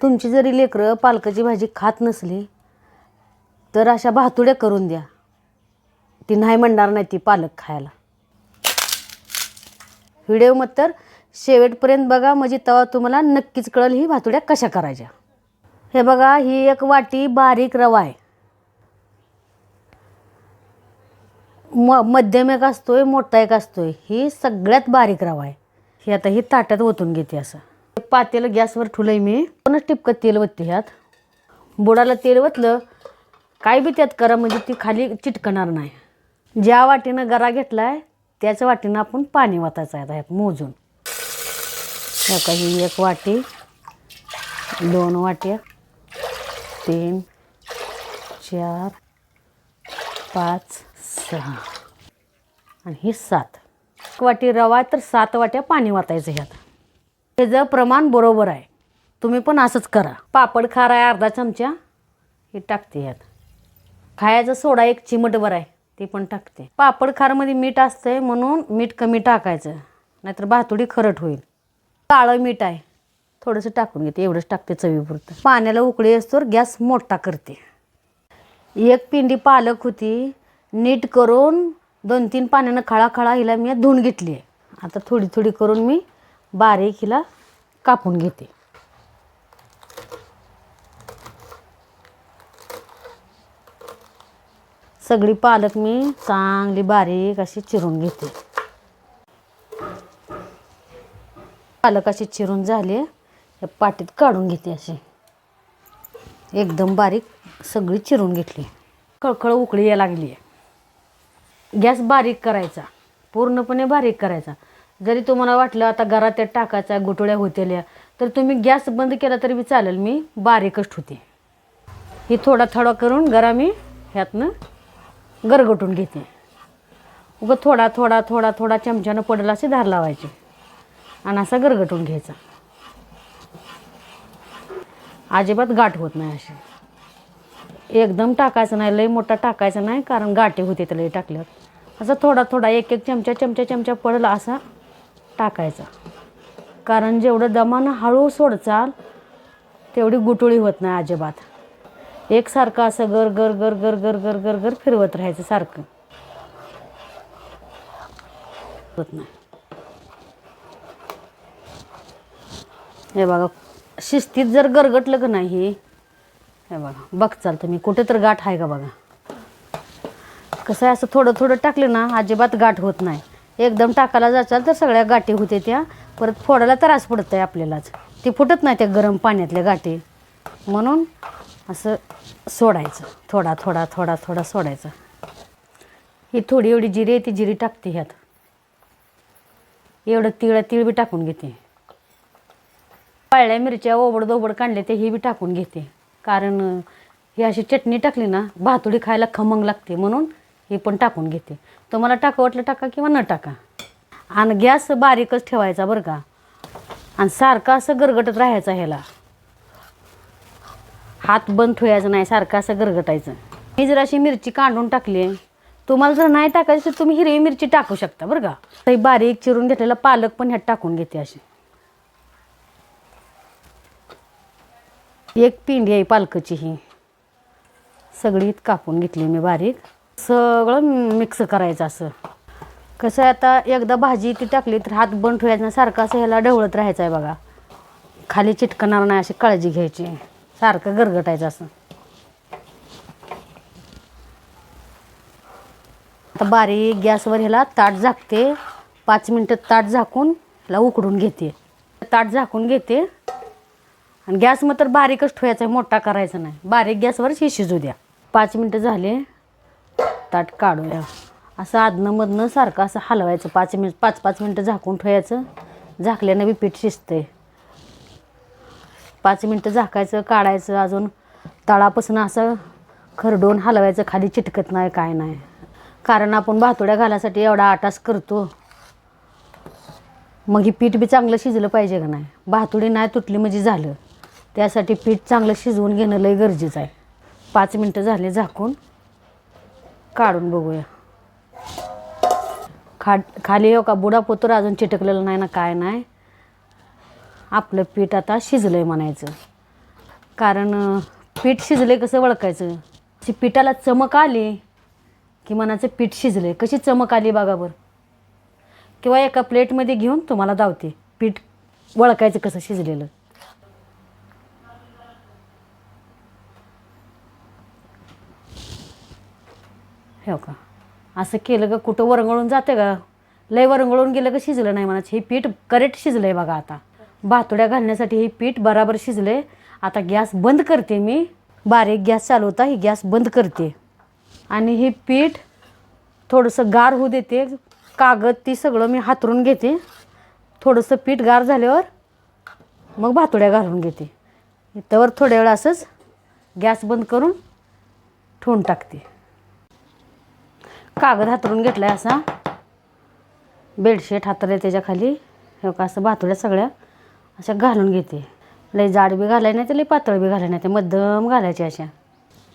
तुमची जरी लेकरं पालकाची भाजी खात नसली तर अशा भातुड्या करून द्या, ती नाही म्हणणार नाही ती पालक खायला. व्हिडिओ मग तर शेवटपर्यंत बघा, म्हणजे तेव्हा तुम्हाला नक्कीच कळेल ही भातुड्या कशा करायच्या. हे बघा, ही एक वाटी बारीक रवा आहे. मध्यम एक असतोय, मोठा एक असतोय. ही सगळ्यात बारीक रवा आहे. ही आता ही ताटात ओतून घेते. असं पातेलं गॅसवर ठुलंय मी. कोणच टिपकत तेल वतते. ह्यात बुडाला तेल वतलं काय बी त्यात करा, म्हणजे ती खाली चिटकणार नाही. ज्या वाटीनं गरा घेतलाय त्याच वाटीनं आपण पाणी वतायचं आहे ह्यात मोजून. ही 1 वाटी, 2 वाट्या, 3, 4, 5, 6 आणि ही 7. 1 वाटी रवा तर 7 वाट्या पाणी वतायचं ह्यात. ह्याचं प्रमाण बरोबर आहे. तुम्ही पण असंच करा. पापड खार आहे अर्धा चमचा, हे टाकते ह्यात. खायचा सोडा 1 चिमटभर आहे, ते पण टाकते. पापड खारमध्ये मीठ असतंय म्हणून मीठ कमी टाकायचं, नाहीतर भातुडी खरट होईल. काळं मीठ आहे, थोडंसं टाकून घेते. एवढंच टाकते चवीपुरतं. पाण्याला उकळी असतोवर गॅस मोठा करते. 1 पिंडी पालक होती, नीट करून 2-3 पाण्यानं खळा हिला मी धुवून घेतली आहे. आता थोडी थोडी करून मी बारीक हिला कापून घेते. सगळी पालक मी चांगली बारीक अशी चिरून घेते. पालक अशी चिरून झाली, या पाटीत काढून घेते. अशी एकदम बारीक सगळी चिरून घेतली. खळखळ उकळी यायला लागली आहे. गॅस बारीक करायचा, पूर्णपणे बारीक करायचा. जरी तुम्हाला वाटलं आता घरात त्यात टाकायचा गुटळ्या होतेल्या, तर तुम्ही गॅस बंद केला तरी बी चालेल. मी बारीकच ठेवते. ही थोडा थोडा करून गरा मी ह्यातनं गरगटून घेते. उगं थोडा थोडा थोडा थोडा चमच्यानं पडेल असे धार लावायचे आणि असा गरगटून घ्यायचा. अजिबात गाठ होत नाही. अशी एकदम टाकायचं नाही, लई मोठा टाकायचं नाही, कारण गाठी होते तर लई टाकल्यावर. असं थोडा थोडा 1-1 चमचा पडेल असा टाकायचा. कारण जेवढं दमानं हळू सोडचाल तेवढी गुटुळी होत नाही अजिबात. एकसारखं असं गर गर गर गर गर गर गर गर फिरवत राहायचं सारखं. होत नाही. हे बघा, शिस्तीत जर गरगटलं का नाही, हे बघा बघचाल तुम्ही कुठे तर गाठ आहे का बघा. कसं आहे, असं थोडं थोडं टाकलं ना अजिबात गाठ होत नाही. एकदम टाकायला जाचाल तर सगळ्या गाठी होते. त्या परत फोडायला त्रास पडत आहे आपल्यालाच. ती फुटत नाही त्या गरम पाण्यातल्या गाठी. म्हणून असं सोडायचं, थोडा थोडा थोडा थोडा सोडायचं. ही थोडी एवढी जिरी आहे, ती जिरी टाकते ह्यात. एवढं तीळ बी टाकून घेते. पाळल्या मिरच्या ओबड काढले ते ही बी टाकून घेते. कारण ही अशी चटणी टाकली ना भातुडी खायला खमंग लागते, म्हणून हे पण टाकून घेते. तुम्हाला टाका वाटलं टाका किंवा न टाका. आणि गॅस बारीकच ठेवायचा बरं का. आणि सारखं असं गरगटत राहायचं. ह्याला हात बंद ठेवायचा नाही, सारखं असं गरगटायचं. मी जर अशी मिरची काढून टाकली, तुम्हाला जर नाही टाकायची तर तुम्ही हिरवी मिरची टाकू शकता बरं का. काही बारीक चिरून घेतलेला पालक पण ह्यात टाकून घेते. अशी 1 पिंडी आहे पालकाची. ही सगळी कापून घेतली मी बारीक. सगळं मिक्स करायचं. असं कसं आहे, आता एकदा भाजी ती टाकली तर हात बंद ठेवायचा नाही, सारखं असं ह्याला ढवळत राहायचं आहे बघा. खाली चिटकणार नाही अशी काळजी घ्यायची. सारखं गरगटायचं असं. आता बारीक गॅसवर ह्याला ताट झाकते. 5 मिनटं ताट झाकून ह्याला उकडून घेते. ताट झाकून घेते आणि गॅस मग तर बारीकच ठेवायचा आहे, मोठा करायचा नाही. बारीक गॅसवरच हे शिजू द्या. 5 मिनटं झाले, ताट काढूया. असं आदनंमधनं सारखं असं हलवायचं. 5-5 मिनटं झाकून ठेवायचं. झाकल्यानं बी पीठ शिजतंय. 5 मिनटं झाकायचं, काढायचं. अजून तळापासून असं खरडून हलवायचं, खाली चिटकत नाही काय नाही. कारण आपण भातुड्या घालायसाठी एवढा आटास करतो, मग ही पीठ बी चांगलं शिजलं पाहिजे का नाही. भातुडी नाही तुटली म्हणजे झालं. त्यासाठी पीठ चांगलं शिजवून घेणं लय गरजेचं आहे. 5 मिनटं झाले झाकून, काढून बघूया. खाली हो का बुडा पोतर अजून चिटकलेलं नाही ना काय नाही. आपलं पीठ आता शिजलंय म्हणायचं. कारण पीठ शिजले कसं ओळखायचं? पिठाला चमक आली की मनाचं पीठ शिजले. कशी चमक आली बघा बरं. किंवा एका प्लेटमध्ये घेऊन तुम्हाला दावते पीठ ओळखायचं कसं शिजलेलं. हो का, असं केलं का कुठं वरंगळून जाते का? लय वरंगळून गेलं का शिजलं नाही म्हणायचं. हे पीठ करेक्ट शिजलं आहे बघा. आता भातुड्या घालण्यासाठी हे पीठ बराबर शिजले. आता गॅस बंद करते मी. बारीक गॅस चालू होता, ही गॅस बंद करते आणि हे पीठ थोडंसं गार होऊ देते. कागद ती सगळं मी हातरून घेते. थोडंसं पीठ गार झाल्यावर मग भातुड्या घालून घेते. त्यावर थोड्या वेळ असंच गॅस बंद करून ठेवून टाकते. कागद हातरून घेतला आहे असा, बेडशीट हातरले त्याच्या खाली. हे का असं भातुड्या सगळ्या अशा घालून घेते. लई जाड बी घालाय नाही, ते लई पातळ बी घालाय नाही, ते मध्यम घालायचे अशा.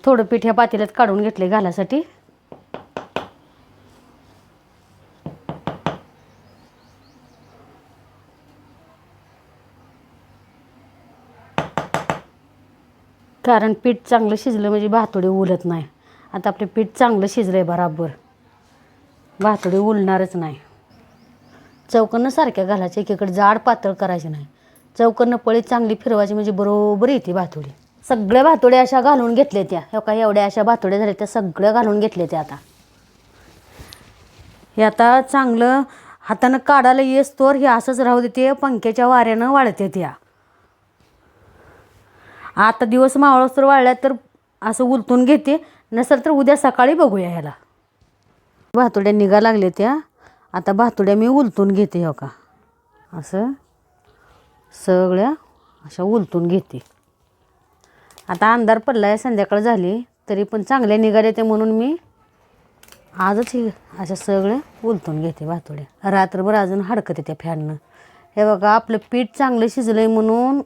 थोडं पीठ ह्या पातेल्यात काढून घेतले घालासाठी. कारण पीठ चांगलं शिजलं म्हणजे भातुडे उलत नाही. आता आपले पीठ चांगलं शिजलं आहे बराबर, भातुडे उलणारच नाही. चौकनं सारख्या घालायच्या, एकीकडे जाड पातळ करायचे नाही. चौकनं पळी चांगली फिरवायची म्हणजे बरोबर येते भातुडी. सगळ्या भातुड्या अशा घालून घेतल्या त्या. हो का, एवढ्या अशा भातुड्या झाल्या त्या सगळ्या घालून घेतल्या त्या. आता हे आता चांगलं हातानं काढायला येस तोवर हे असंच राहू देते. पंख्याच्या वाऱ्यानं वाळते त्या. आता दिवस मावळस तर वाळल्या तर असं उलटून घेते, नसेल तर उद्या सकाळी बघूया. ह्याला भातुड्या निघा लागले त्या. आता भातुड्या मी उलटून घेते. हो का, असं सगळ्या अशा उलटून घेते. आता अंधार पडला आहे, संध्याकाळ झाली, तरी पण चांगल्या निघाले ते म्हणून मी आजच ही अशा सगळ्या उलटून घेते भातुड्या. रात्रभर अजून हडकते त्या फॅननं. हे बघा, आपलं पीठ चांगलं शिजलं आहे म्हणून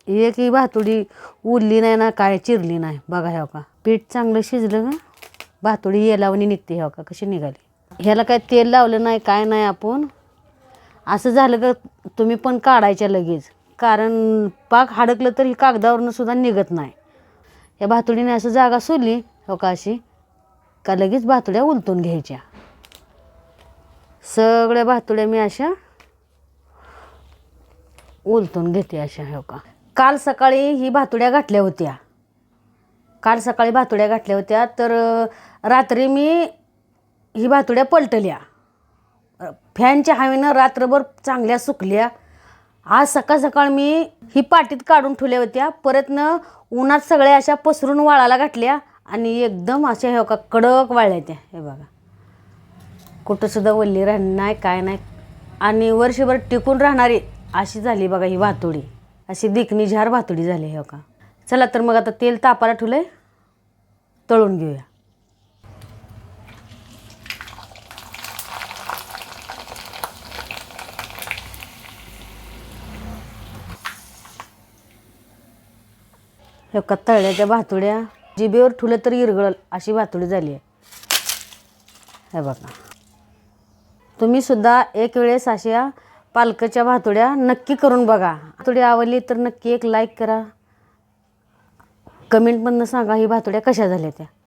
एकही भातुडी उरली नाही ना, काय चिरली नाही. बघा हे का, पीठ चांगलं शिजलं का भातुडी येलावणी निघते. हो का, कशी निघाली. ह्याला काय तेल लावलं नाही, काय नाही. आपण असं झालं का तुम्ही पण काढायच्या लगेच, कारण पाक हडकलं तर ही कागदावरनं सुद्धा निघत नाही. या भातुडीने असं जागा सोडली हो का अशी का लगेच भातुड्या उलटून घ्यायच्या. सगळ्या भातुड्या मी अशा उलटून घेते अशा. हो का, काल सकाळी ही भातुड्या घातल्या होत्या. तर रात्री मी ही भातुड्या पलटल्या. फॅनच्या हवेनं रात्रभर चांगल्या सुकल्या. आज सकाळ मी ही पाटीत काढून ठेवल्या होत्या. परतनं उन्हात सगळ्या अशा पसरून वाळायला घातल्या आणि एकदम अशा हे का कडक वाळल्या त्या. हे बघा, कुठंसुद्धा वल्ली राहणार नाही, काय नाही, आणि वर्षभर टिकून राहणारी अशी झाली बघा ही भातुडी. अशी दिखणी झार भातुडी झाली. हो का, चला तर मग आता तेल तापायला ठेवलंय, तळून घेऊया. हे का तळल्याच्या भातुड्या जिभेवर ठुलं तर इरगळल अशी भातुडी झाली आहे. हे बघा, तुम्ही सुद्धा एक वेळेस अशा पालकाच्या भातुड्या नक्की करून बघा. भातुडी आवडली तर नक्की एक लाईक करा. कमेंटमधनं सांगा ही भातुड्या कशा झाल्या त्या.